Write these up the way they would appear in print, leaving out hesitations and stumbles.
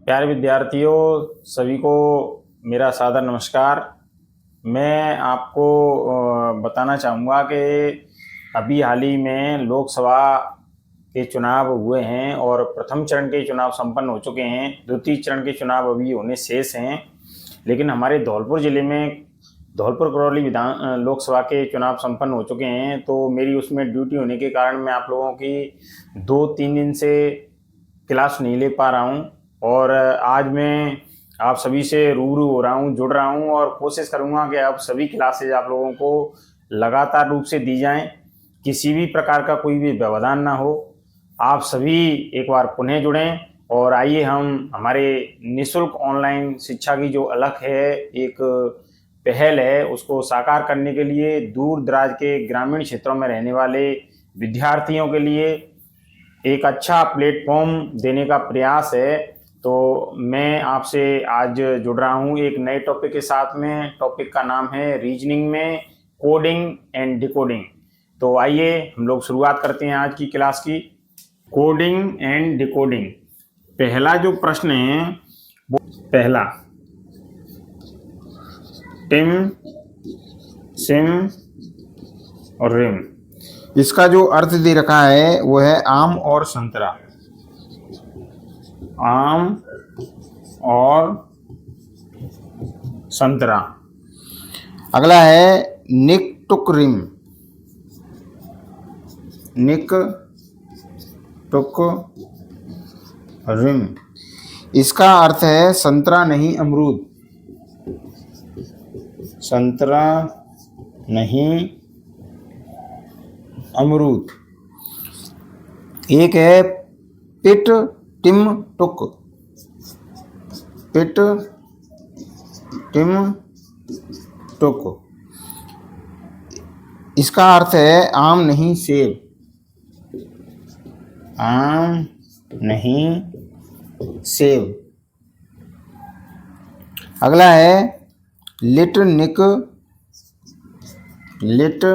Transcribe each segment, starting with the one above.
प्यारे विद्यार्थियों, सभी को मेरा सादर नमस्कार। मैं आपको बताना चाहूँगा कि अभी हाल ही में लोकसभा के चुनाव हुए हैं और प्रथम चरण के चुनाव संपन्न हो चुके हैं। द्वितीय चरण के चुनाव अभी होने शेष हैं, लेकिन हमारे धौलपुर ज़िले में धौलपुर करौली विधान लोकसभा के चुनाव संपन्न हो चुके हैं। तो मेरी उसमें ड्यूटी होने के कारण मैं आप लोगों की 2-3 दिन से क्लास नहीं ले पा रहा हूँ और आज मैं आप सभी से रूबरू हो रहा हूँ, जुड़ रहा हूँ और कोशिश करूँगा कि आप सभी क्लासेज आप लोगों को लगातार रूप से दी जाएं, किसी भी प्रकार का कोई भी व्यवधान ना हो। आप सभी एक बार पुनः जुड़ें और आइए हम हमारे निःशुल्क ऑनलाइन शिक्षा की जो अलख है, एक पहल है, उसको साकार करने के लिए दूर दराज के ग्रामीण क्षेत्रों में रहने वाले विद्यार्थियों के लिए एक अच्छा प्लेटफॉर्म देने का प्रयास है। तो मैं आपसे आज जुड़ रहा हूँ एक नए टॉपिक के साथ में। टॉपिक का नाम है रीजनिंग में कोडिंग एंड डिकोडिंग। तो आइए हम लोग शुरुआत करते हैं आज की क्लास की। कोडिंग एंड डिकोडिंग, पहला जो प्रश्न है वो पहला टिम सिम और रिम, इसका जो अर्थ दे रखा है वो है आम और संतरा। आम और संतरा। अगला है निक टुक रिम। निक टुक रिम, इसका अर्थ है संतरा नहीं अमरूद। संतरा नहीं अमरूद। एक है पिट टिम टुक। पिट टिम टुक, इसका अर्थ है आम नहीं सेब। आम नहीं सेब। अगला है लिट निक। लिट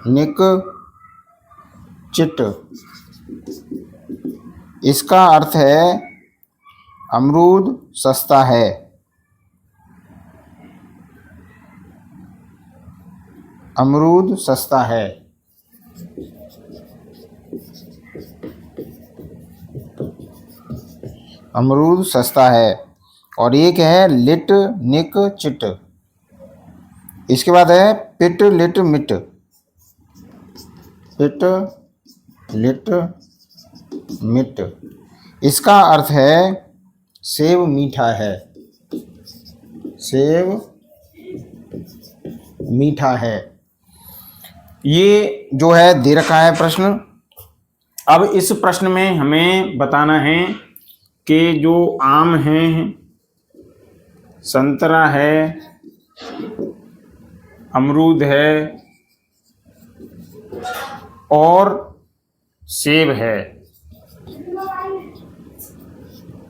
निक चिट, इसका अर्थ है अमरूद सस्ता है। अमरूद सस्ता है। अमरूद सस्ता है। और एक है लिट निक चिट, इसके बाद है पिट लिट मिट। पिट लिट मिट, इसका अर्थ है सेब मीठा है। सेब मीठा है। ये जो है दे रखा है प्रश्न। अब इस प्रश्न में हमें बताना है कि जो आम है, संतरा है, अमरूद है और सेब है,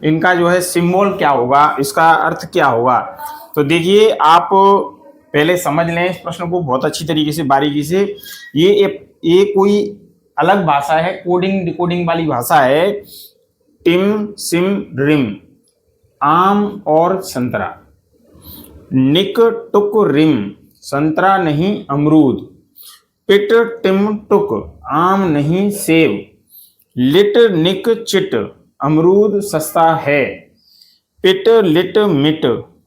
इनका जो है सिंबल क्या होगा, इसका अर्थ क्या होगा। तो देखिए, आप पहले समझ लें इस प्रश्न को बहुत अच्छी तरीके से, बारीकी से। ये कोई अलग भाषा है, कोडिंग डिकोडिंग वाली भाषा है। टिम सिम रिम, आम और संतरा। निक टुक रिम, संतरा नहीं अमरूद। पिट टिम टुक, आम नहीं सेब। लिट निक चिट, अमरूद सस्ता है। पिट लिट मिट,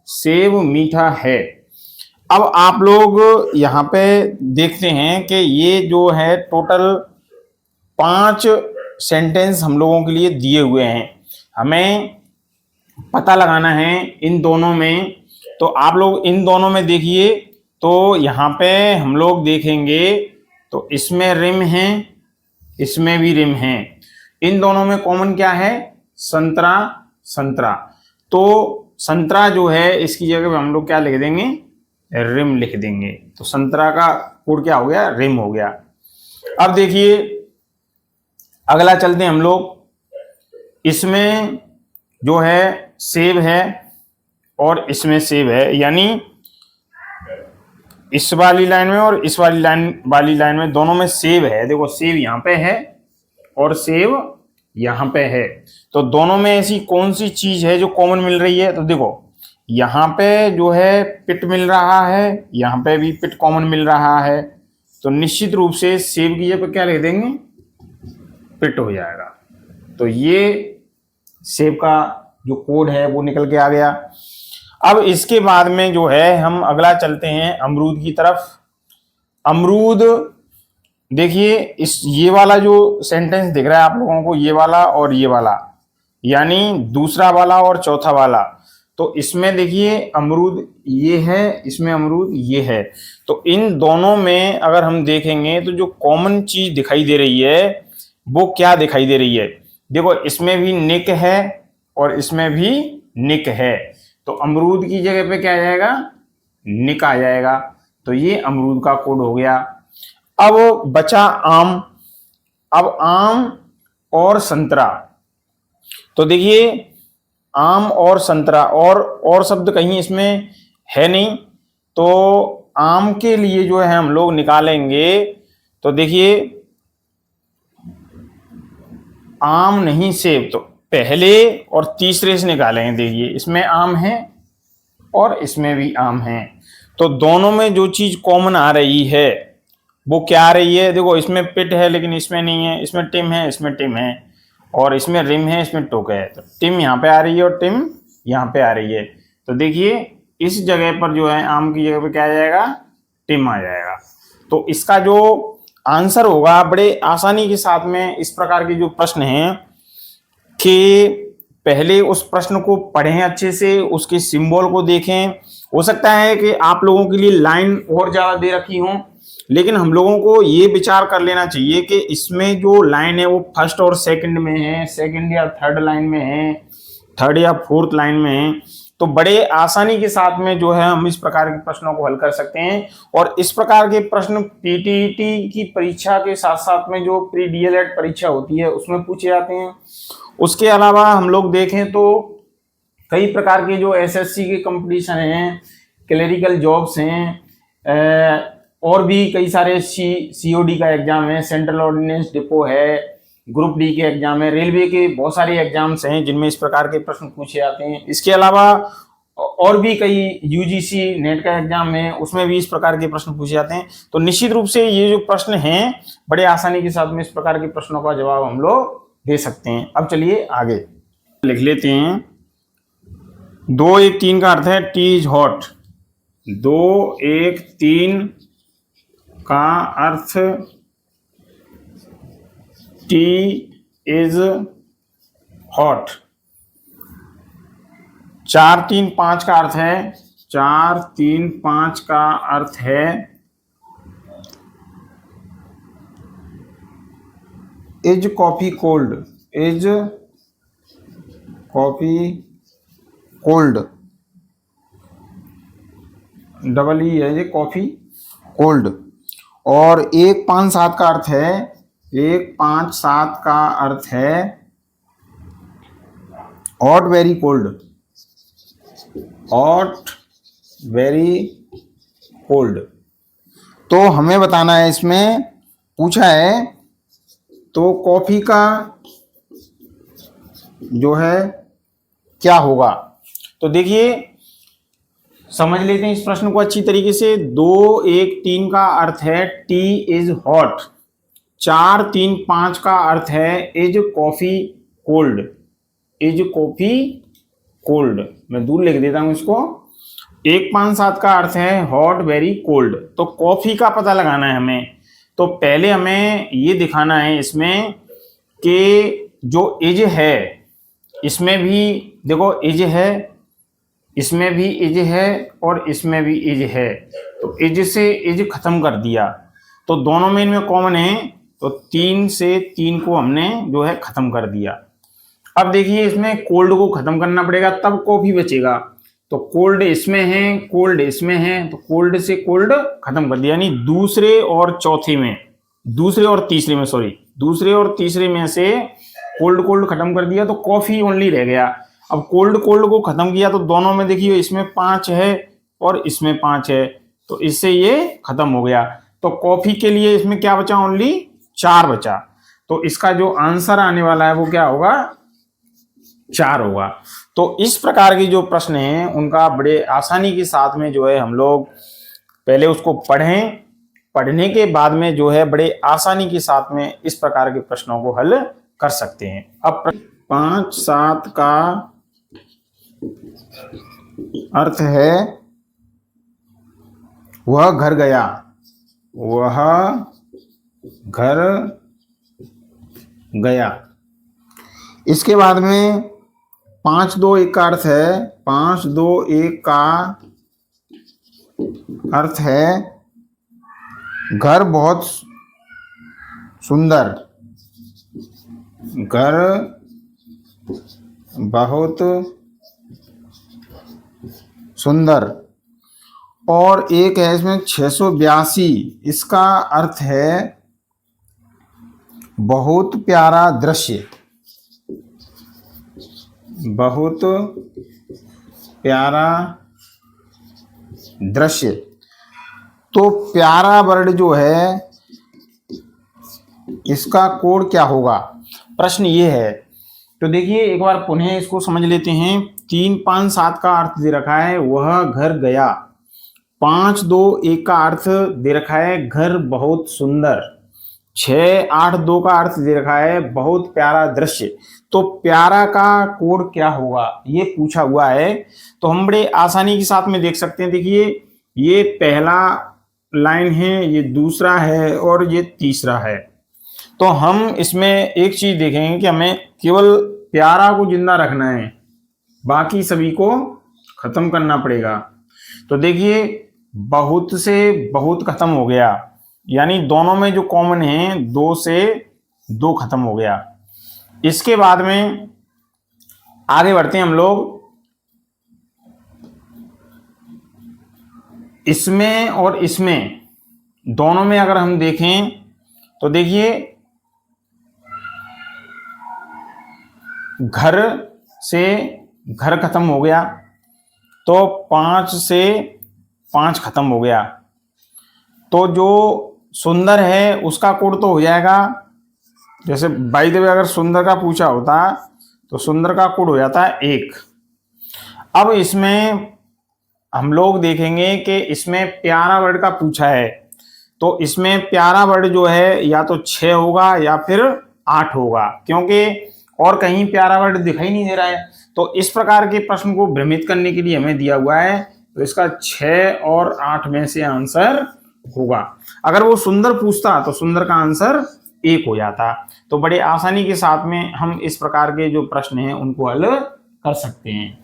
सेब मीठा है। अब आप लोग यहाँ पे देखते हैं कि ये जो है टोटल 5 सेंटेंस हम लोगों के लिए दिए हुए हैं। हमें पता लगाना है इन दोनों में। तो आप लोग इन दोनों में देखिए, तो यहाँ पे हम लोग देखेंगे तो इसमें रिम है, इसमें भी रिम है। इन दोनों में कॉमन क्या है? संतरा। संतरा, तो संतरा जो है इसकी जगह पे हम लोग क्या लिख देंगे? रिम लिख देंगे। तो संतरा का कोड क्या हो गया? रिम हो गया। अब देखिए, अगला चलते हैं हम लोग। इसमें जो है सेब है और इसमें सेब है, यानी इस वाली लाइन में और इस वाली लाइन में दोनों में सेब है। देखो, सेब यहाँ पे है और सेब यहाँ पे है। तो दोनों में ऐसी कौन सी चीज है जो कॉमन मिल रही है? तो देखो यहाँ पे जो है पिट मिल रहा है, यहाँ पे भी पिट कॉमन मिल रहा है, तो निश्चित रूप से सेब की जगह पे क्या लिख देंगे? पिट हो जाएगा। तो ये सेब का जो कोड है वो निकल के आ गया। अब इसके बाद में जो है हम अगला चलते हैं अमरूद की तरफ। अमरूद देखिए, इस ये वाला जो सेंटेंस दिख रहा है आप लोगों को, ये वाला और ये वाला, यानी दूसरा वाला और चौथा वाला, तो इसमें देखिए अमरूद ये है, इसमें अमरूद ये है। तो इन दोनों में अगर हम देखेंगे तो जो कॉमन चीज दिखाई दे रही है वो क्या दिखाई दे रही है? देखो इसमें भी निक है और इसमें भी निक है, तो अमरूद की जगह पे क्या आ जाएगा? निक आ जाएगा। तो ये अमरूद का कोड हो गया। अब बचा आम। अब आम और संतरा, तो देखिए आम और संतरा, और शब्द कहीं इसमें है नहीं, तो आम के लिए जो है हम लोग निकालेंगे, तो देखिए आम नहीं सेब, तो पहले और तीसरे से निकालेंगे। देखिए इसमें आम है और इसमें भी आम है, तो दोनों में जो चीज कॉमन आ रही है वो क्या आ रही है? देखो इसमें पिट है लेकिन इसमें नहीं है, इसमें टिम है, इसमें टिम है, और इसमें रिम है, इसमें टोक है, तो टिम यहाँ पे आ रही है और टिम यहाँ पे आ रही है। तो देखिए इस जगह पर जो है आम की जगह पे क्या आ जाएगा? टिम आ जाएगा। तो इसका जो आंसर होगा बड़े आसानी के साथ में, इस प्रकार के जो प्रश्न हैं कि पहले उस प्रश्न को पढ़ें अच्छे से, उसके सिंबल को देखें। हो सकता है कि आप लोगों के लिए लाइन और ज़्यादा दे रखी हो, लेकिन हम लोगों को ये विचार कर लेना चाहिए कि इसमें जो लाइन है वो फर्स्ट और सेकंड में है, सेकंड या थर्ड लाइन में है, थर्ड या फोर्थ लाइन में है। तो बड़े आसानी के साथ में जो है हम इस प्रकार के प्रश्नों को हल कर सकते हैं। और इस प्रकार के प्रश्न पीटीईटी की परीक्षा के साथ साथ में जो प्री डीएलएड परीक्षा होती है उसमें पूछे जाते हैं। उसके अलावा हम लोग देखें तो कई प्रकार के जो एसएससी के कंपटीशन हैं, क्लरिकल जॉब्स हैं, और भी कई सारे सीओडी का एग्जाम है, सेंट्रल ऑर्डिनेंस डिपो है, ग्रुप डी के एग्जाम है, रेलवे के बहुत सारे एग्जाम्स हैं जिनमें इस प्रकार के प्रश्न पूछे जाते हैं। इसके अलावा और भी कई यूजीसी नेट का एग्जाम है, उसमें भी इस प्रकार के प्रश्न पूछे जाते हैं। तो निश्चित रूप से ये जो प्रश्न हैं बड़े आसानी के साथ में इस प्रकार के प्रश्नों का जवाब हम लोग दे सकते हैं। अब चलिए आगे लिख लेते हैं। 2 1 3 का अर्थ है टी इज हॉट। 2 1 3 का अर्थ टी इज हॉट। 4 3 5 का अर्थ है, 4 3 5 का अर्थ है is coffee cold. Is coffee cold, double E है ये, कॉफी कोल्ड। और 1 5 7 का अर्थ है, 1 5 7 का अर्थ है hot very cold. Hot very cold. तो हमें बताना है, इसमें पूछा है तो कॉफी का जो है क्या होगा। तो देखिए समझ लेते हैं इस प्रश्न को अच्छी तरीके से। 2 1 3 का अर्थ है टी इज हॉट। 4 3 5 का अर्थ है is coffee cold. Is coffee cold, मैं दूर लिख देता हूं इसको। 1 5 7 का अर्थ है हॉट वेरी कोल्ड। तो कॉफी का पता लगाना है हमें। तो पहले हमें ये दिखाना है इसमें कि जो इज है, इसमें भी देखो इज है, इसमें भी इज है और इसमें भी इज है। तो इज से इज खत्म कर दिया, तो दोनों में इनमें कॉमन है, तो 3 से 3 को हमने जो है खत्म कर दिया। अब देखिए इसमें कोल्ड को खत्म करना पड़ेगा तब कॉफी बचेगा। तो कोल्ड इसमें है, कोल्ड इसमें है, तो कोल्ड से कोल्ड खत्म कर दिया, यानी दूसरे और चौथे में, दूसरे और तीसरे में, सॉरी, दूसरे और तीसरे में से कोल्ड कोल्ड खत्म कर दिया, तो कॉफी ओनली रह गया। अब कोल्ड कोल्ड को खत्म किया तो दोनों में देखिए इसमें 5 है और इसमें 5 है, तो इससे ये खत्म हो गया। तो कॉफी के लिए इसमें क्या बचा? ओनली 4 बचा। तो इसका जो आंसर आने वाला है वो क्या होगा, 4 होगा। तो इस प्रकार के जो प्रश्न हैं उनका बड़े आसानी के साथ में जो है हम लोग पहले उसको पढ़ें, पढ़ने के बाद में जो है बड़े आसानी के साथ में इस प्रकार के प्रश्नों को हल कर सकते हैं। अब 5-7 का अर्थ है वह घर गया, वह घर गया। इसके बाद में 5-2-1 का अर्थ है, 5-2-1 का अर्थ है घर बहुत सुंदर, घर बहुत सुंदर। और एक है इसमें 682, इसका अर्थ है बहुत प्यारा दृश्य, बहुत प्यारा दृश्य। तो प्यारा वर्ड जो है इसका कोड क्या होगा, प्रश्न ये है। तो देखिए एक बार पुनः इसको समझ लेते हैं। 3-5-7 का अर्थ दे रखा है वह घर गया, 5-2-1 का अर्थ दे रखा है घर बहुत सुंदर, 6-8-2 का अर्थ दे रखा है बहुत प्यारा दृश्य। तो प्यारा का कोड क्या होगा ये पूछा हुआ है। तो हम बड़े आसानी के साथ में देख सकते हैं। देखिए ये पहला लाइन है, ये दूसरा है और ये तीसरा है। तो हम इसमें एक चीज देखेंगे कि हमें केवल प्यारा को जिंदा रखना है, बाकी सभी को खत्म करना पड़ेगा। तो देखिए बहुत से बहुत खत्म हो गया, यानी दोनों में जो कॉमन है 2 से 2 खत्म हो गया। इसके बाद में आगे बढ़ते हैं हम लोग। इसमें और इसमें दोनों में अगर हम देखें तो देखिए घर से घर खत्म हो गया, तो 5 से 5 खत्म हो गया। तो जो सुंदर है उसका कोड तो हो जाएगा, जैसे बाय द वे अगर सुंदर का पूछा होता तो सुंदर का कोड हो जाता है 1। अब इसमें हम लोग देखेंगे कि इसमें प्यारा वर्ड का पूछा है, तो इसमें प्यारा वर्ड जो है या तो 6 होगा या फिर 8 होगा, क्योंकि और कहीं प्यारा वर्ड दिखाई नहीं दे रहा है। तो इस प्रकार के प्रश्न को भ्रमित करने के लिए हमें दिया हुआ है, तो इसका 6 और 8 में से आंसर होगा। अगर वो सुंदर पूछता तो सुंदर का आंसर 1 हो जाता। तो बड़े आसानी के साथ में हम इस प्रकार के जो प्रश्न हैं उनको हल कर सकते हैं।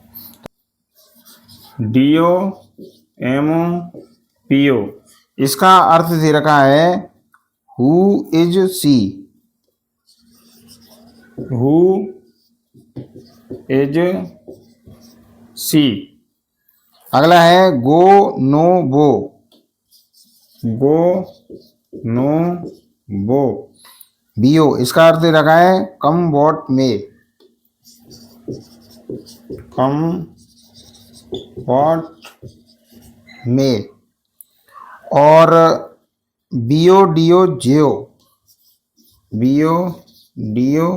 DOMOPO, इसका अर्थ दे रखा है who is C, who is C. अगला है गो नो बो, गो नो बो BO, इसका अर्थ दे रखा है कम वॉट में, कम वॉट में। और BODO जेओ, BODO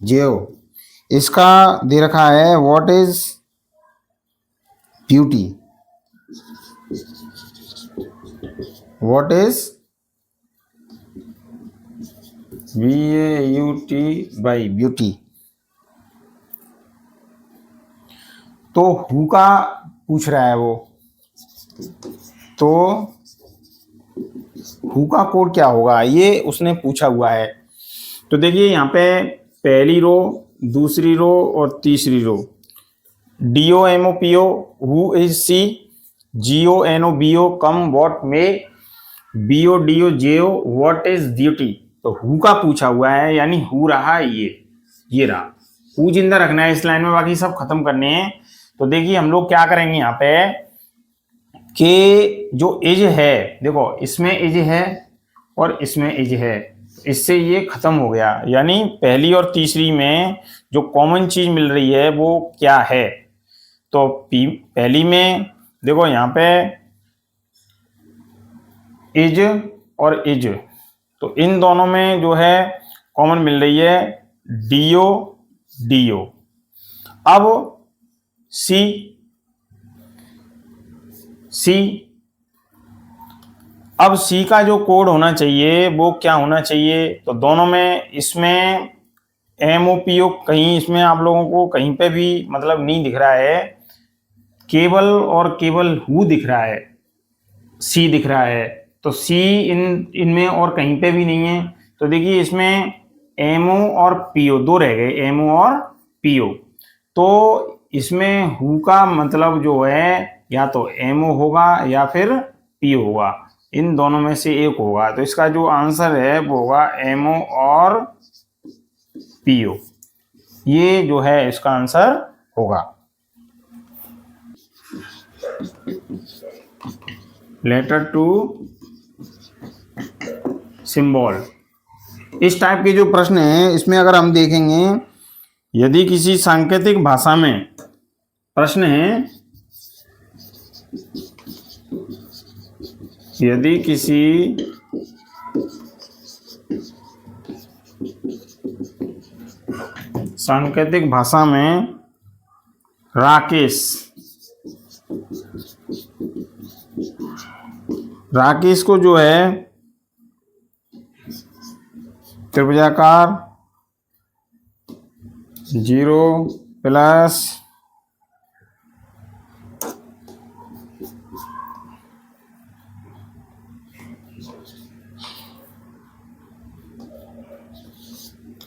जेओ, इसका दे रखा है what is beauty, what is BAUT by beauty. तो हु का पूछ रहा है वो, तो हु का कोड क्या होगा ये उसने पूछा हुआ है। तो देखिए यहाँ पे पहली रो, दूसरी रो और तीसरी row, DOMOPO who is C, GONOBO come what में, BODO जेओ व्हाट इज ड्यूटी। तो हु का पूछा हुआ है, यानी हु रहा ये रहा, हु जिंदा रखना है इस लाइन में, बाकी सब खत्म करने हैं। तो देखिए हम लोग क्या करेंगे यहाँ पे कि जो इज है, देखो इसमें इज है और इसमें इज है, इससे ये खत्म हो गया, यानी पहली और तीसरी में जो कॉमन चीज मिल रही है वो क्या है। तो पहली में देखो यहाँ पे इज और इज, तो इन दोनों में जो है कॉमन मिल रही है डीओ डीओ। अब सी सी अब सी का जो कोड होना चाहिए वो क्या होना चाहिए, तो दोनों में इसमें एमओपीओ कहीं इसमें आप लोगों को कहीं पे भी मतलब नहीं दिख रहा है, केवल और केवल हु दिख रहा है, सी दिख रहा है। तो सी इनमें और कहीं पे भी नहीं है। तो देखिए इसमें एमओ और पीओ दो रह गए, एमओ और पीओ। तो इसमें हु का मतलब जो है या तो एमओ होगा या फिर पीओ होगा, इन दोनों में से एक होगा। तो इसका जो आंसर है वो होगा एमओ और पीओ, ये जो है इसका आंसर होगा। लेटर टू सिंबल, इस टाइप के जो प्रश्न हैं इसमें अगर हम देखेंगे, यदि किसी सांकेतिक भाषा में प्रश्न है, यदि किसी सांकेतिक भाषा में राकेश को जो है त्रिभुजाकार 0 प्लस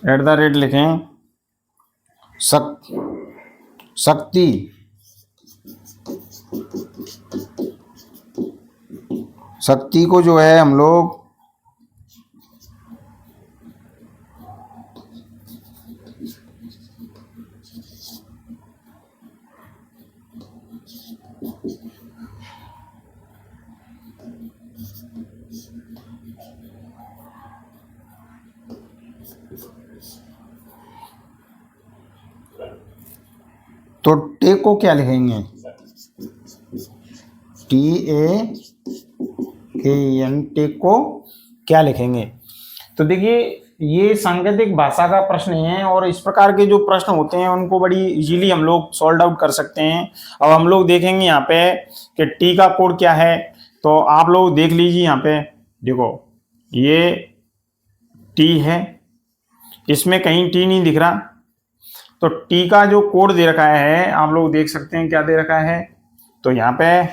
@ लिखें शक्ति को जो है हम लोग तो टे को क्या लिखेंगे, TAKEN, टे को क्या लिखेंगे। तो देखिए ये सांकेतिक भाषा का प्रश्न है और इस प्रकार के जो प्रश्न होते हैं उनको बड़ी इजीली हम लोग सॉल्व आउट कर सकते हैं। अब हम लोग देखेंगे यहाँ पे कि टी का कोड क्या है। तो आप लोग देख लीजिए यहाँ पे, देखो ये टी है, इसमें कहीं टी नहीं दिख रहा। तो टी का जो कोड दे रखा है आप लोग देख सकते हैं क्या दे रखा है। तो यहाँ पे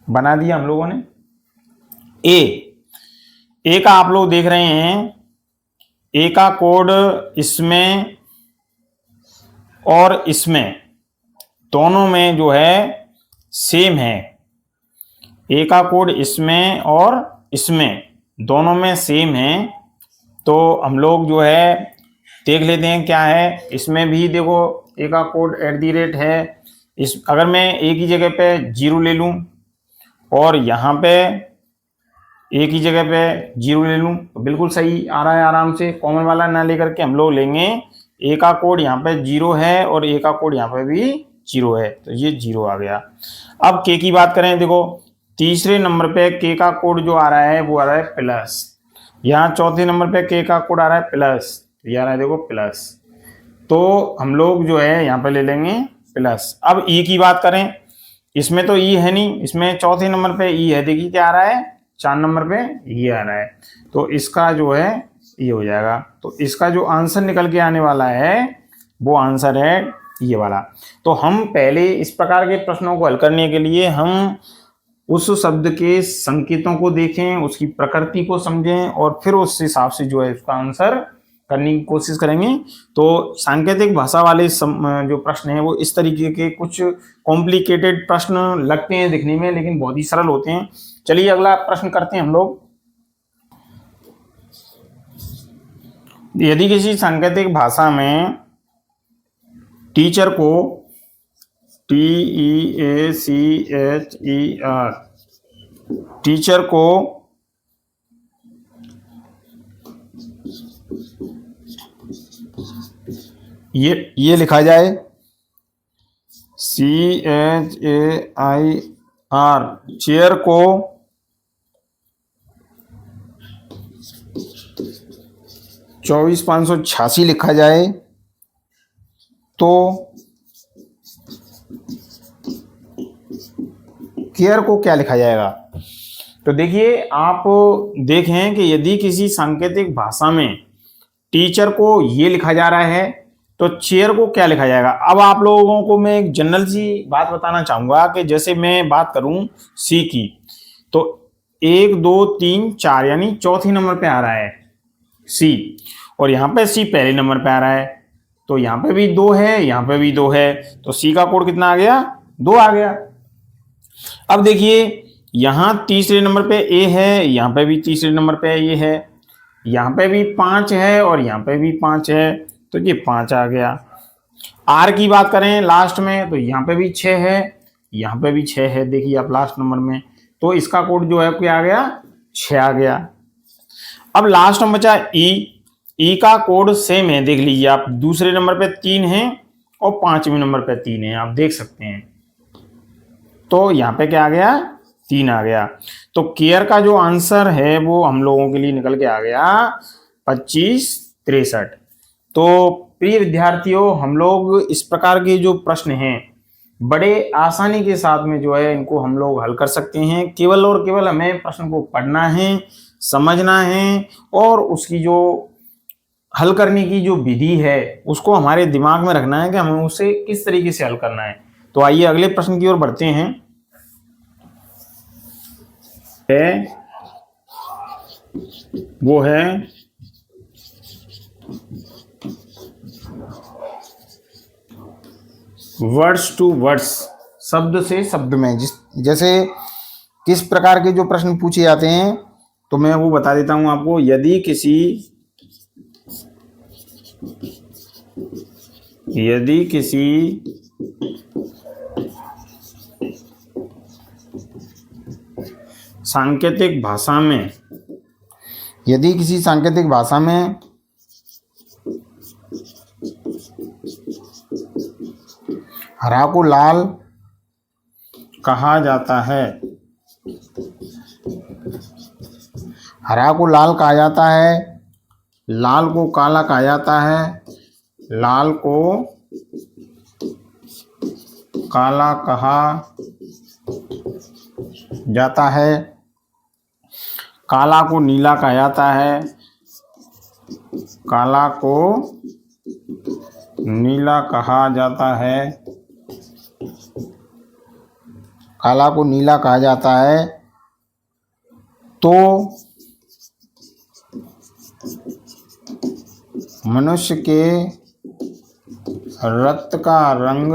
बना दिया हम लोगों ने ए का आप लोग देख रहे हैं, ए का कोड इसमें और इसमें दोनों में जो है सेम है। ए का कोड इसमें और इसमें दोनों में सेम है। तो हम लोग जो है देख लेते हैं क्या है। इसमें भी देखो ए का कोड @ है। इस अगर मैं ए की जगह पे 0 ले लूं और यहाँ पे ए की जगह पे 0 ले लूं तो बिल्कुल सही आ रहा है। आराम से कॉमन वाला ना लेकर के हम लोग लेंगे, ए का कोड यहाँ पे 0 है और ए का कोड यहाँ पे भी 0 है, तो ये 0 आ गया। अब के की बात करें, देखो तीसरे नंबर पे के का कोड जो आ रहा है वो आ रहा है प्लस। यहाँ चौथे नंबर पे के का कोड आ रहा है प्लस, ये आ रहा है देखो प्लस। तो हम लोग जो है यहाँ पे ले लेंगे प्लस। अब ई की बात करें, इसमें तो ई है नहीं, इसमें चौथे नंबर पे ई है। देखिए क्या आ रहा है, 4 नंबर पे ये आ रहा है। तो इसका जो है ये हो जाएगा। तो इसका जो आंसर निकल के आने वाला है वो आंसर है ये वाला। तो हम पहले इस प्रकार के प्रश्नों को हल करने के लिए हम उस शब्द के संकेतों को देखें, उसकी प्रकृति को समझें और फिर उस हिसाब से जो है उसका आंसर करने की कोशिश करेंगे। तो सांकेतिक भाषा वाले जो प्रश्न हैं वो इस तरीके के कुछ कॉम्प्लिकेटेड प्रश्न लगते हैं दिखने में, लेकिन बहुत ही सरल होते हैं। चलिए अगला प्रश्न करते हैं हम लोग। यदि किसी सांकेतिक भाषा में टीचर को TEACHER टीचर को ये लिखा जाए CHAIR, चेयर को 24,586 लिखा जाए तो केयर को क्या लिखा जाएगा? तो देखिए, आप देखें कि यदि किसी सांकेतिक भाषा में टीचर को ये लिखा जा रहा है तो चेयर को क्या लिखा जाएगा? अब आप लोगों को मैं एक जनरल सी बात बताना चाहूंगा कि जैसे मैं बात करूं सी की, तो 1 2 3 4 यानी चौथी नंबर पे आ रहा है सी, और यहाँ पे सी पहले नंबर पे आ रहा है, तो यहाँ पे भी 2 है, यहाँ पे भी 2 है, तो सी का कोड कितना आ गया? 2 आ गया। अब देखिए, यहाँ तीसरे नंबर पे ए है, यहाँ पे भी तीसरे नंबर पे ए है, यहाँ पे भी 5 है और यहाँ पे भी 5 है, तो ये 5 आ गया। आर की बात करें लास्ट में, तो यहाँ पे भी 6 है, यहाँ पे भी 6 है, देखिए आप लास्ट नंबर में, तो इसका कोड जो है क्या आ गया? 6 आ गया। अब लास्ट में बचा ई का कोड सेम है, देख लीजिए आप, दूसरे नंबर पे 3 है और 5वें नंबर पे 3 है, आप देख सकते हैं, तो यहाँ पे क्या आ गया? 3 आ गया। तो केयर का जो आंसर है वो हम लोगों के लिए निकल के आ गया 2563। तो प्रिय विद्यार्थियों, हम लोग इस प्रकार के जो प्रश्न हैं बड़े आसानी के साथ में जो है इनको हम लोग हल कर सकते हैं। केवल और केवल हमें प्रश्न को पढ़ना है, समझना है, और उसकी जो हल करने की जो विधि है उसको हमारे दिमाग में रखना है कि हमें उसे किस तरीके से हल करना है। तो आइए अगले प्रश्न की ओर बढ़ते हैं। वो है वर्ड्स टू वर्ड्स, शब्द से शब्द में। जैसे किस प्रकार के जो प्रश्न पूछे जाते हैं तो मैं वो बता देता हूं आपको। यदि किसी सांकेतिक भाषा में, यदि किसी सांकेतिक भाषा में हरा को लाल कहा जाता है, हरा को लाल कहा जाता है, लाल को काला कहा जाता है, लाल को काला कहा जाता है, काला को नीला कहा जाता है, काला को नीला कहा जाता है, काला को नीला कहा जाता है, तो मनुष्य के रक्त का रंग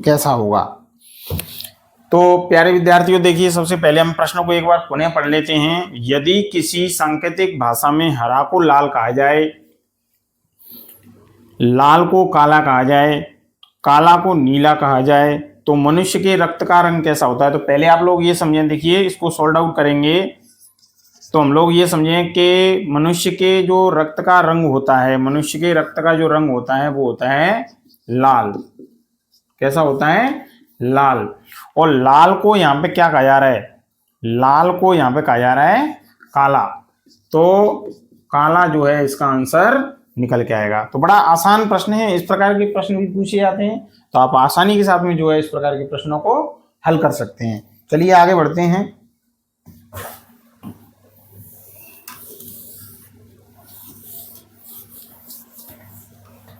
कैसा होगा? तो प्यारे विद्यार्थियों, देखिए सबसे पहले हम प्रश्नों को एक बार पुनः पढ़ लेते हैं। यदि किसी सांकेतिक भाषा में हरा को लाल कहा जाए, लाल को काला कहा जाए, काला को नीला कहा जाए, तो मनुष्य के रक्त का रंग कैसा होता है? तो पहले आप लोग ये समझें, देखिए इसको सॉल्व आउट करेंगे तो हम लोग ये समझें कि मनुष्य के जो रक्त का रंग होता है, मनुष्य के रक्त का जो रंग होता है वो होता है लाल। कैसा होता है? लाल। और लाल को यहाँ पे क्या कहा जा रहा है? लाल को यहाँ पे कहा जा रहा है काला, तो काला जो है इसका आंसर निकल के आएगा। तो बड़ा आसान प्रश्न है, इस प्रकार के प्रश्न भी पूछे जाते हैं, तो आप आसानी के साथ में जो है इस प्रकार के प्रश्नों को हल कर सकते हैं। चलिए आगे बढ़ते हैं।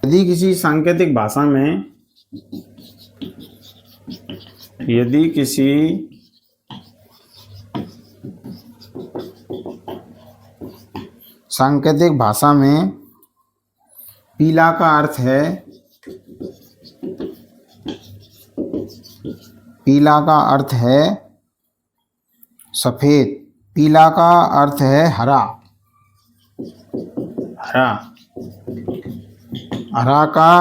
यदि किसी सांकेतिक भाषा में, यदि किसी सांकेतिक भाषा में पीला का अर्थ है, पीला का अर्थ है सफेद, पीला का अर्थ है हरा, हरा, हरा का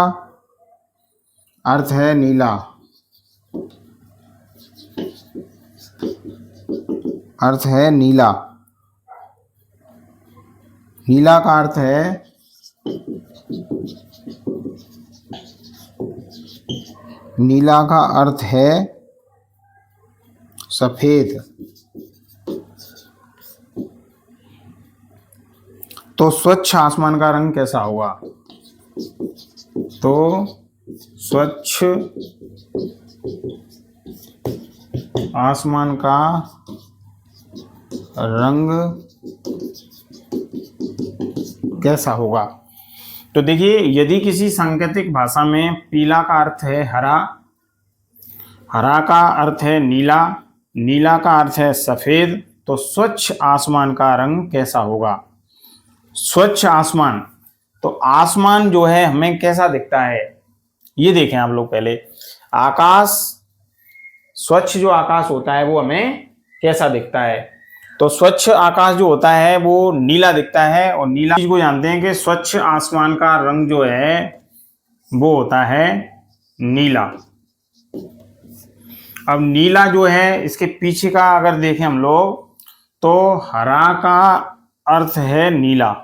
अर्थ है नीला, अर्थ है नीला, नीला का अर्थ है नीला का अर्थ है सफेद, तो स्वच्छ आसमान का रंग कैसा होगा? तो स्वच्छ आसमान का रंग कैसा होगा? तो देखिए, यदि किसी सांकेतिक भाषा में पीला का अर्थ है हरा, हरा का अर्थ है नीला, नीला का अर्थ है सफेद, तो स्वच्छ आसमान का रंग कैसा होगा? स्वच्छ आसमान, तो आसमान जो है हमें कैसा दिखता है, ये देखें आप लोग पहले। आकाश, स्वच्छ जो आकाश होता है वो हमें कैसा दिखता है? तो स्वच्छ आकाश जो होता है वो नीला दिखता है, और नीला चीज को जानते हैं कि स्वच्छ आसमान का रंग जो है वो होता है नीला। अब नीला जो है, इसके पीछे का अगर देखें हम लोग, तो हरा का अर्थ है नीला,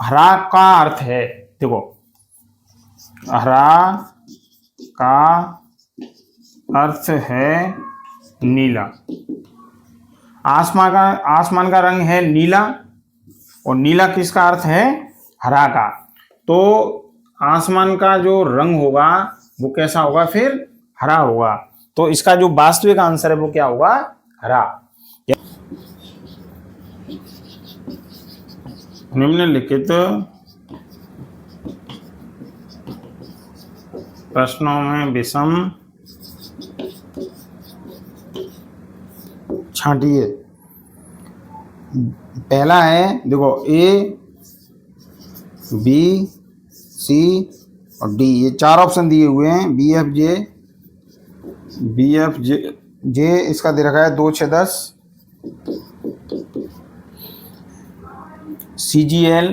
हरा का अर्थ है, देखो हरा का अर्थ है नीला, आसमान का रंग है नीला, और नीला किसका अर्थ है? हरा का। तो आसमान का जो रंग होगा वो कैसा होगा फिर? हरा होगा। तो इसका जो वास्तविक आंसर है वो क्या होगा? हरा। निम्नलिखित प्रश्नों में विषम छांटिए। पहला है, देखो ए, बी, सी और डी, ये चार ऑप्शन दिए हुए हैं। बी एफ जे इसका दे रखा है 2, 6, 10। CGL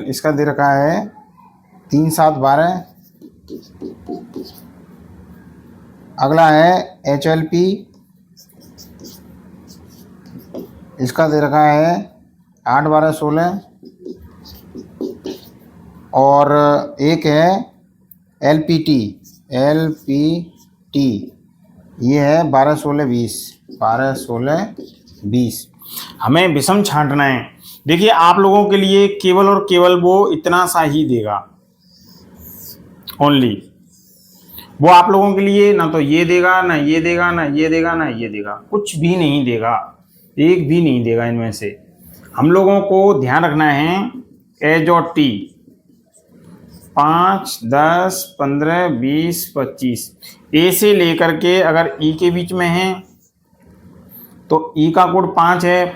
इसका दे रखा है 3, 7, 12। अगला है HLP, इसका दे रखा है 8, 12, 16। और एक है LPT, ये है 12, 16, 20। हमें विषम छांटना है। देखिए, आप लोगों के लिए केवल और केवल वो इतना सा ही देगा, ओनली वो आप लोगों के लिए ना तो ये देगा, ना ये देगा, ना ये देगा, ना ये देगा, कुछ भी नहीं देगा, एक भी नहीं देगा इनमें से। हम लोगों को ध्यान रखना है एज और टी, 5, 10, 15, 20, 25, ए से लेकर के अगर ई के बीच में है तो ई का कोड 5 है,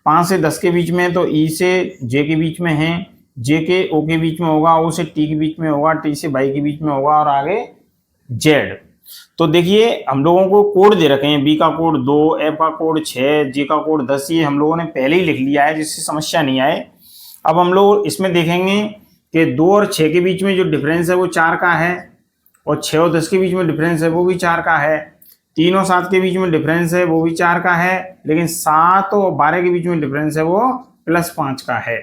5 से 10 के बीच में, तो ई से जे के बीच में है, जे के ओ के बीच में होगा, ओ से टी के बीच में होगा, टी से वाई के बीच में होगा, और आगे जेड। तो देखिए, हम लोगों को कोड दे रखे हैं, बी का कोड 2, एफ का कोड 6, जे का कोड 10, ये हम लोगों ने पहले ही लिख लिया है जिससे समस्या नहीं आए। अब हम लोग इसमें देखेंगे कि 2 और 6 के बीच में जो डिफरेंस है वो 4 का है, और 6 और 10 के बीच में डिफरेंस है वो भी 4 का है, 3 और 7 के बीच में डिफरेंस है वो भी 4 का है, लेकिन 7 और 12 के बीच में डिफरेंस है वो +5 का है।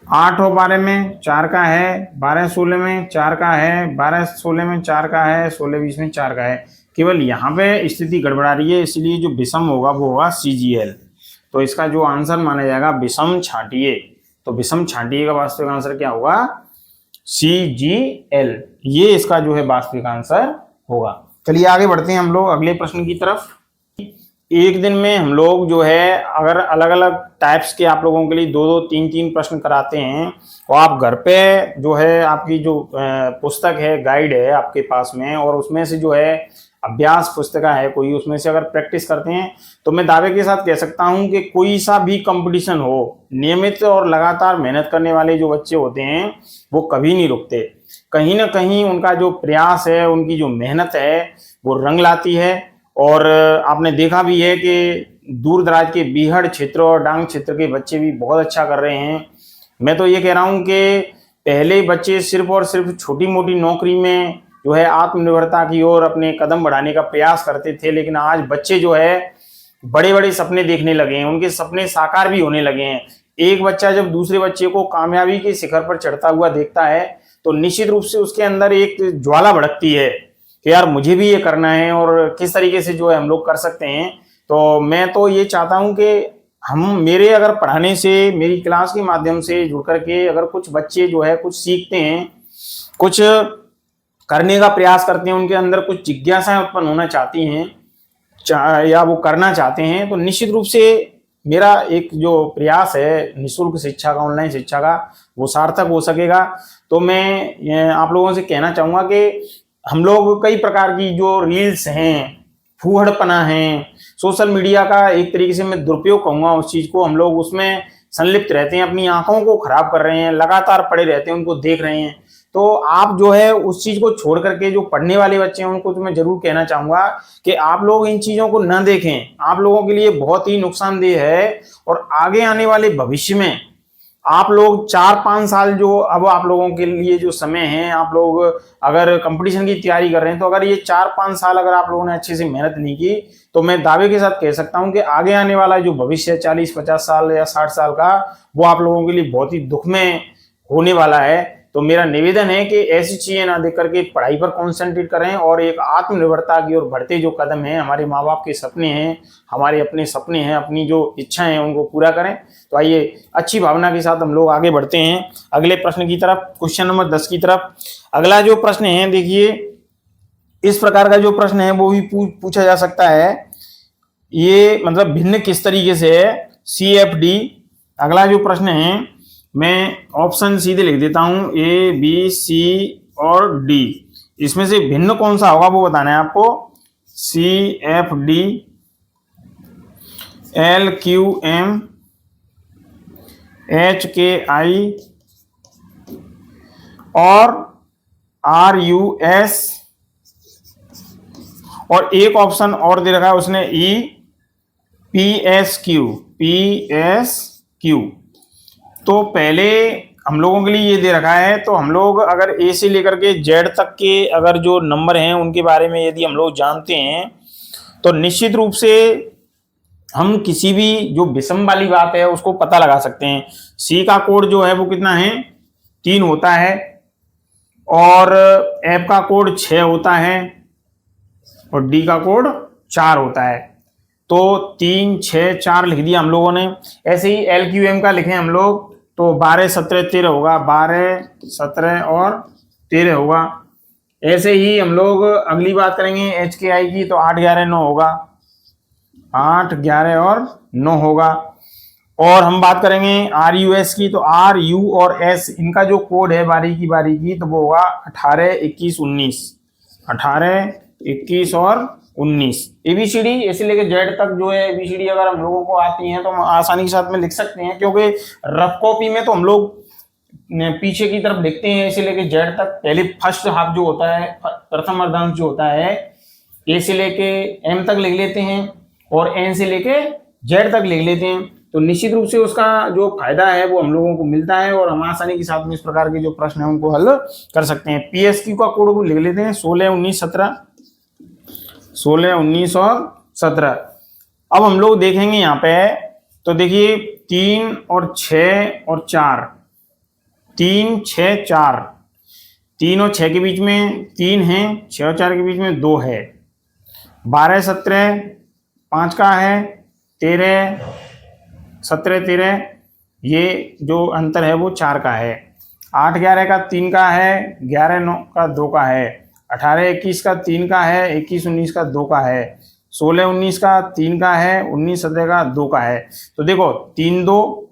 8 और 12 में 4 का है, 12, 16 में 4 का है, 12, 16 में 4 का है, 16, 20 में 4 का है। केवल यहाँ पे स्थिति गड़बड़ा रही है, इसलिए जो विषम होगा वो होगा CGL। तो इसका जो आंसर माना जाएगा विषम छांटिए। तो विषम छांटिए का वास्तविक आंसर क्या होगा? CGL, ये इसका जो है वास्तविक आंसर होगा। चलिए आगे बढ़ते हैं हम लोग अगले प्रश्न की तरफ। एक दिन में हम लोग जो है अगर अलग अलग टाइप्स के आप लोगों के लिए 2-2, 3-3 प्रश्न कराते हैं, और आप घर पे जो है आपकी जो पुस्तक है, गाइड है आपके पास में, और उसमें से जो है अभ्यास पुस्तिका है कोई, उसमें से अगर प्रैक्टिस करते हैं, तो मैं दावे के साथ कह सकता हूं कि कोई सा भी कंपटीशन हो, नियमित और लगातार मेहनत करने वाले जो बच्चे होते हैं वो कभी नहीं रुकते। कहीं ना कहीं उनका जो प्रयास है, उनकी जो मेहनत है वो रंग लाती है। और आपने देखा भी है कि दूर दराज के बीहड़ क्षेत्र और डांग क्षेत्र के बच्चे भी बहुत अच्छा कर रहे हैं। मैं तो ये कह रहा हूँ कि पहले बच्चे सिर्फ और सिर्फ छोटी मोटी नौकरी में जो है आत्मनिर्भरता की ओर अपने कदम बढ़ाने का प्रयास करते थे, लेकिन आज बच्चे जो है बड़े बड़े सपने देखने लगे हैं, उनके सपने साकार भी होने लगे हैं। एक बच्चा जब दूसरे बच्चे को कामयाबी के शिखर पर चढ़ता हुआ देखता है तो निश्चित रूप से उसके अंदर एक ज्वाला भड़कती है कि यार मुझे भी ये करना है, और किस तरीके से जो है हम लोग कर सकते हैं। तो मैं तो ये चाहता हूं कि हम मेरे अगर पढ़ाने से, मेरी क्लास के माध्यम से जुड़ करके अगर कुछ बच्चे जो है कुछ सीखते हैं, कुछ करने का प्रयास करते हैं, उनके अंदर कुछ जिज्ञासाएं उत्पन्न होना चाहती हैं या वो करना चाहते हैं, तो निश्चित रूप से मेरा एक जो प्रयास है निःशुल्क शिक्षा का, ऑनलाइन शिक्षा का, वो सार्थक हो सकेगा। तो मैं आप लोगों से कहना चाहूँगा कि हम लोग कई प्रकार की जो रील्स हैं, फूहड़पना है, सोशल मीडिया का एक तरीके से मैं दुरुपयोग कहूँगा उस चीज़ को, हम लोग उसमें संलिप्त रहते हैं, अपनी आंखों को खराब कर रहे हैं, लगातार पड़े रहते हैं, उनको देख रहे हैं। तो आप जो है उस चीज को छोड़ करके जो पढ़ने वाले बच्चे हैं उनको तो मैं जरूर कहना चाहूंगा कि आप लोग इन चीजों को न देखें, आप लोगों के लिए बहुत ही नुकसानदेह है। और आगे आने वाले भविष्य में आप लोग 4-5 साल जो अब आप लोगों के लिए जो समय है, आप लोग अगर कंपटीशन की तैयारी कर रहे हैं, तो अगर ये 4-5 साल अगर आप लोगों ने अच्छे से मेहनत नहीं की, तो मैं दावे के साथ कह सकता हूं कि आगे आने वाला जो भविष्य है 40-50 साल या 60 साल का, वो आप लोगों के लिए बहुत ही दुख में होने वाला है। तो मेरा निवेदन है कि ऐसी चीजें ना देख करके पढ़ाई पर कॉन्सेंट्रेट करें और एक आत्मनिर्भरता की ओर बढ़ते जो कदम है, हमारे माँ बाप के सपने हैं, हमारे अपने सपने हैं, अपनी जो इच्छाएं हैं उनको पूरा करें। तो आइए अच्छी भावना के साथ हम लोग आगे बढ़ते हैं अगले प्रश्न की तरफ, क्वेश्चन नंबर 10 की तरफ। अगला जो प्रश्न है देखिए, इस प्रकार का जो प्रश्न है वो भी पूछा जा सकता है, ये मतलब भिन्न किस तरीके से है, CFD। अगला जो प्रश्न है मैं ऑप्शन सीधे लिख देता हूं, A B C और D, इसमें से भिन्न कौन सा होगा वो बताना है आपको। CFD, LQM, HKI और RUS, और एक ऑप्शन और दे रखा है उसने PSQ। तो पहले हम लोगों के लिए ये दे रखा है, तो हम लोग अगर A से लेकर के Z तक के अगर जो नंबर हैं उनके बारे में यदि हम लोग जानते हैं, तो निश्चित रूप से हम किसी भी जो विषम वाली बात है उसको पता लगा सकते हैं। C का कोड जो है वो कितना है, 3 होता है, और F का कोड 6 होता है, और D का कोड 4 होता है। तो 3, 6, 4 लिख दिया हम लोगों ने। ऐसे ही LQM का लिखें हम लोग तो 12, 17, 13 होगा, 12, 17 और 13 होगा। ऐसे ही हम लोग अगली बात करेंगे HKI की, तो 8, 11, 9 होगा, 8, 11 और 9 होगा। और हम बात करेंगे RUS की, तो RU और S इनका जो कोड है बारीकी तो वो होगा 18, 21, 19, 18, 21 और 19। ABCD ऐसे लेके Z तक जो है ABCD अगर हम लोगों को आती है तो हम आसानी के साथ में लिख सकते हैं, क्योंकि रफ कॉपी में तो हम लोग पीछे की तरफ लिखते हैं ऐसे लेके Z तक। पहले फर्स्ट हाफ जो होता है, प्रथम अर्धांश जो होता है, A से लेके M तक लिख लेते हैं और N से लेके Z तक लिख लेते हैं। तो निश्चित रूप से उसका जो फायदा है वो हम लोगों को मिलता है और हम आसानी के साथ में इस प्रकार के जो प्रश्न है उनको हल कर सकते हैं। PSQ का कोड को लिख लेते हैं 16, 19, 17, 16, 19 और 17। अब हम लोग देखेंगे यहाँ पे, तो देखिए 3 और 6 और 4, 3, 6, 4, 3 और 6 के बीच में 3 है, 6 और 4 के बीच में 2 है, 12, 17, 5 का है, 13, 17, 13, ये जो अंतर है वो 4 का है, 8, 11 का 3 का है, 11, 9 का 2 का है, 18, 21 का 3 का है, 21, 19 का 2 का है, 16, 19 का 3 का है, 19, 17 का 2 का है। तो देखो 3, 2,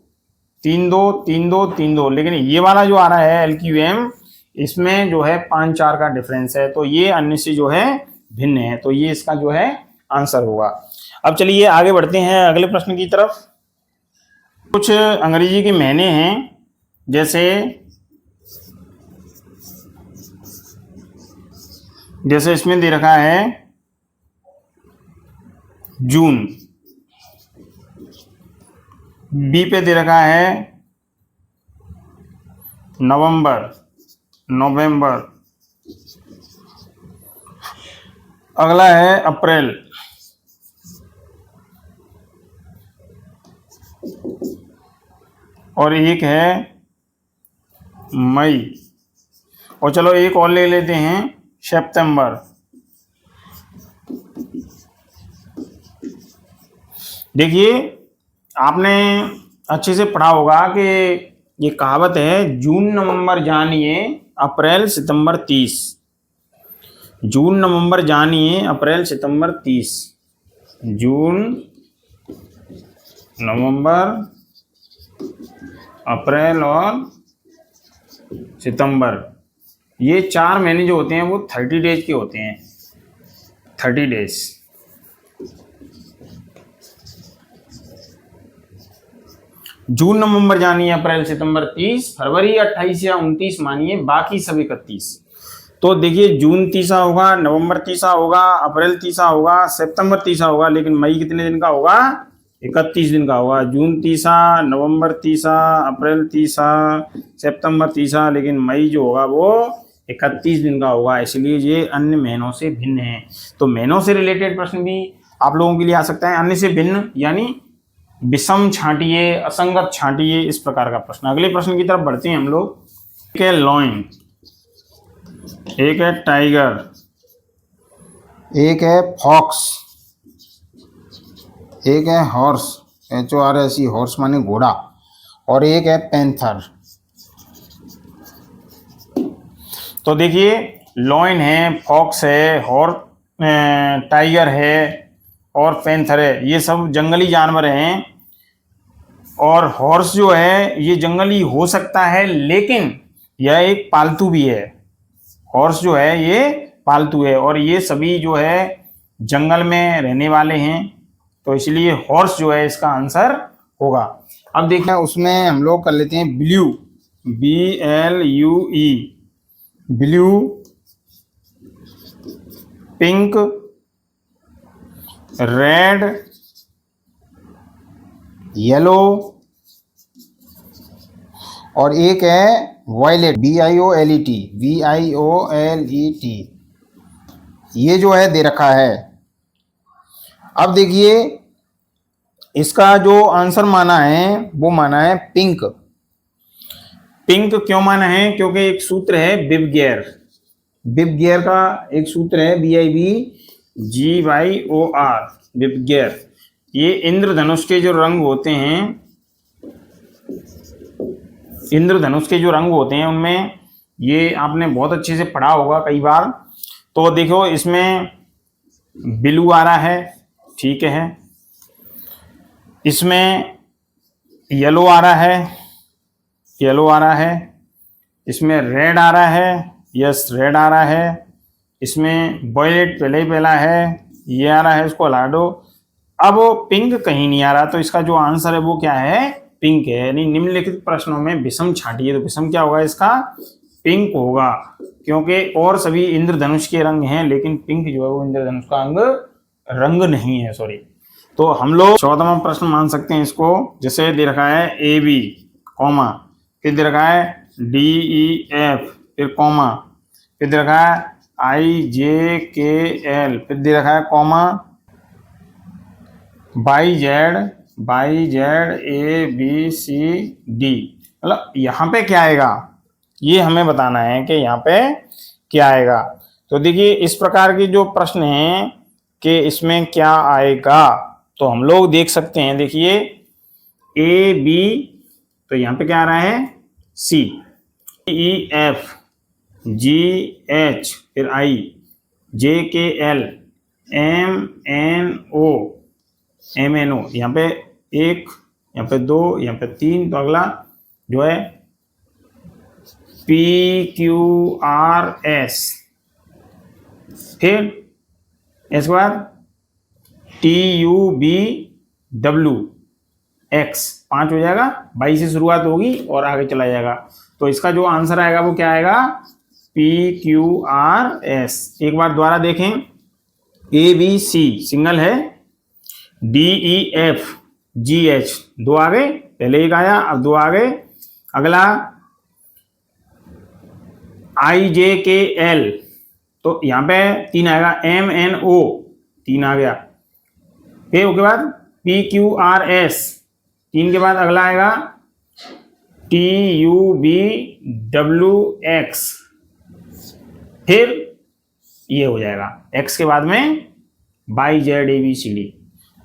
3, 2, 3, 2, 3, 2, लेकिन ये वाला जो आ रहा है LQM, इसमें जो है 5, 4 का डिफरेंस है, तो ये अन्य से जो है भिन्न है, तो ये इसका जो है आंसर होगा। अब चलिए आगे बढ़ते हैं अगले प्रश्न की तरफ। कुछ अंग्रेजी के महीने हैं, जैसे इसमें दे रखा है जून, बी पे दे रखा है नवंबर, नवंबर, अगला है अप्रैल, और एक है मई, और चलो एक और ले लेते हैं सितंबर। देखिए आपने अच्छे से पढ़ा होगा कि ये कहावत है, जून नवंबर जानिए अप्रैल सितंबर 30। जून नवंबर जानिए अप्रैल सितंबर 30। जून नवंबर अप्रैल और सितंबर, ये 4 महीने जो होते हैं वो 30 डेज के होते हैं। 30 डेज। जून नवंबर जानिए अप्रैल सितंबर 30, फरवरी 28 या 29 मानिए, बाकी सब 31। तो देखिए, जून 30 होगा, नवंबर 30 होगा, अप्रैल 30 होगा, सितंबर 30 होगा, लेकिन मई कितने दिन का होगा? 31 दिन का होगा। जून 30, नवंबर 30, अप्रैल 30, सितंबर 30, लेकिन मई जो होगा वो 31 दिन का होगा। इसलिए ये अन्य महीनों से भिन्न है। तो महीनों से रिलेटेड प्रश्न भी आप लोगों के लिए आ सकता है। अन्य से भिन्न यानी विषम छांटिए, असंगत छांटिए, इस प्रकार का प्रश्न। अगले प्रश्न की तरफ बढ़ते हैं हम लोग। एक है लॉइन, एक है टाइगर, एक है फॉक्स, एक है हॉर्स, HORS, हॉर्स माने घोड़ा, और एक है पैंथर। तो देखिए, लॉइन है, फॉक्स है, टाइगर है और पैंथर है, ये सब जंगली जानवर हैं। और हॉर्स जो है ये जंगली हो सकता है, लेकिन यह एक पालतू भी है। हॉर्स जो है ये पालतू है, और ये सभी जो है जंगल में रहने वाले हैं। तो इसलिए हॉर्स जो है इसका आंसर होगा। अब देखिए, उसमें हम लोग कर लेते हैं blue, BLUE, blue, pink, red, yellow, और एक है वायलेट, VIOLET। ये जो है दे रखा है। अब देखिए, इसका जो आंसर माना है वो माना है पिंक। पिंक क्यों माना है? क्योंकि एक सूत्र है बिबगेयर। बिबगेयर का एक सूत्र है, BIBGYOR, बिबगेयर। ये इंद्रधनुष के जो रंग होते हैं, इंद्रधनुष के जो रंग होते हैं उनमें, ये आपने बहुत अच्छे से पढ़ा होगा कई बार। तो देखो, इसमें ब्लू आ रहा है, ठीक है, इसमें येलो आ रहा है, येलो आ रहा है, इसमें रेड आ रहा है, यस रेड आ रहा है, इसमें वायलेट पहले ही पहला है, ये आ रहा है, इसको हटा दो। अब वो पिंक कहीं नहीं आ रहा, तो इसका जो आंसर है वो क्या है? पिंक है। यानी निम्नलिखित प्रश्नों में विषम छांटिए, तो विषम क्या होगा इसका? पिंक होगा, क्योंकि और सभी इंद्रधनुष के रंग हैं, लेकिन पिंक जो है वो इंद्रधनुष का रंग नहीं है, सॉरी। तो हम लोग 14वां प्रश्न मान सकते हैं इसको। जैसे दे रखा है AB, कॉमा, फिर दे रखा है DEF, फिर कॉमा, फिर दे रखा है IJKL, फिर दे रखा है कॉमा, YZ ABCD। मतलब यहाँ पे क्या आएगा ये हमें बताना है कि यहाँ पे क्या आएगा। तो देखिए, इस प्रकार के जो प्रश्न हैं कि इसमें क्या आएगा, तो हम लोग देख सकते हैं। देखिए, AB, तो यहाँ पे क्या आ रहा है? C, EF, GH, फिर I, JKL, MNO, यहाँ पे 1, यहाँ पे 2, यहाँ पे 3, तो अगला जो है PQRS, फिर इसके बाद TUVWX, 5 हो जाएगा, 22 से शुरुआत होगी और आगे चला जाएगा। तो इसका जो आंसर आएगा वो क्या आएगा? PQRS। एक बार दोबारा देखें, ABC सिंगल है, DEF GH, 2 आ गए, पहले एक आया, अब 2 आ गए। अगला IJKL, तो यहाँ पे 3 आएगा, MNO 3 आ गया, फिर उसके बाद PQRS 3 के बाद अगला आएगा TUVWX, फिर ये हो जाएगा X के बाद में YZABCD।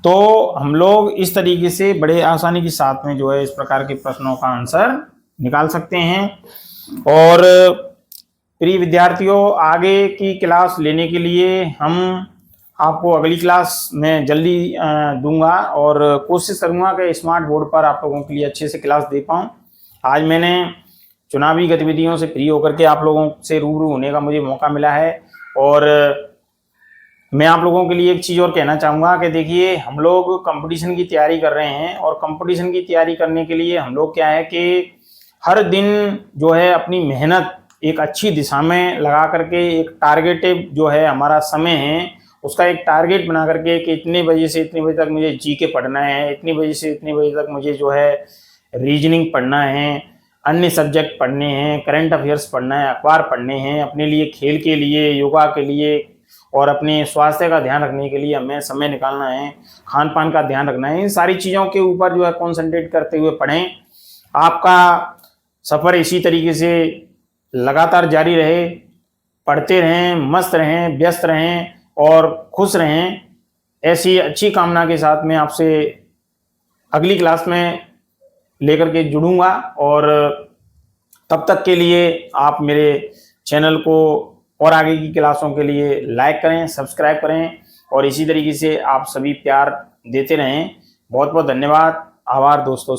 तो हम लोग इस तरीके से बड़े आसानी के साथ में जो है इस प्रकार के प्रश्नों का आंसर निकाल सकते हैं। और प्रिय विद्यार्थियों, आगे की क्लास लेने के लिए हम आपको अगली क्लास में जल्दी दूंगा और कोशिश करूंगा कि स्मार्ट बोर्ड पर आप लोगों के लिए अच्छे से क्लास दे पाऊँ। आज मैंने चुनावी गतिविधियों से फ्री होकर के आप लोगों से रूबरू होने का मुझे मौका मिला है। और मैं आप लोगों के लिए एक चीज़ और कहना चाहूँगा कि देखिए, हम लोग कंपटीशन की तैयारी कर रहे हैं और कंपटीशन की तैयारी करने के लिए हम लोग क्या है कि हर दिन जो है अपनी मेहनत एक अच्छी दिशा में लगा करके एक टारगेटेड जो है हमारा समय है उसका एक टारगेट बना करके कि इतने बजे से इतने बजे तक मुझे जीके पढ़ना है, इतने बजे से इतने बजे तक मुझे जो है रीजनिंग पढ़ना है, अन्य सब्जेक्ट पढ़ने हैं, करंट अफेयर्स पढ़ना है, अखबार पढ़ने हैं, अपने लिए खेल के लिए, योगा के लिए और अपने स्वास्थ्य का ध्यान रखने के लिए हमें समय निकालना है, खान पान का ध्यान रखना है। इन सारी चीज़ों के ऊपर जो है कॉन्सेंट्रेट करते हुए पढ़ें। आपका सफ़र इसी तरीके से लगातार जारी रहे, पढ़ते रहें, मस्त रहें, व्यस्त रहें और खुश रहें। ऐसी अच्छी कामना के साथ मैं आपसे अगली क्लास में लेकर के जुड़ूंगा और तब तक के लिए आप मेरे चैनल को और आगे की क्लासों के लिए लाइक करें, सब्सक्राइब करें और इसी तरीके से आप सभी प्यार देते रहें। बहुत बहुत धन्यवाद, आभार दोस्तों।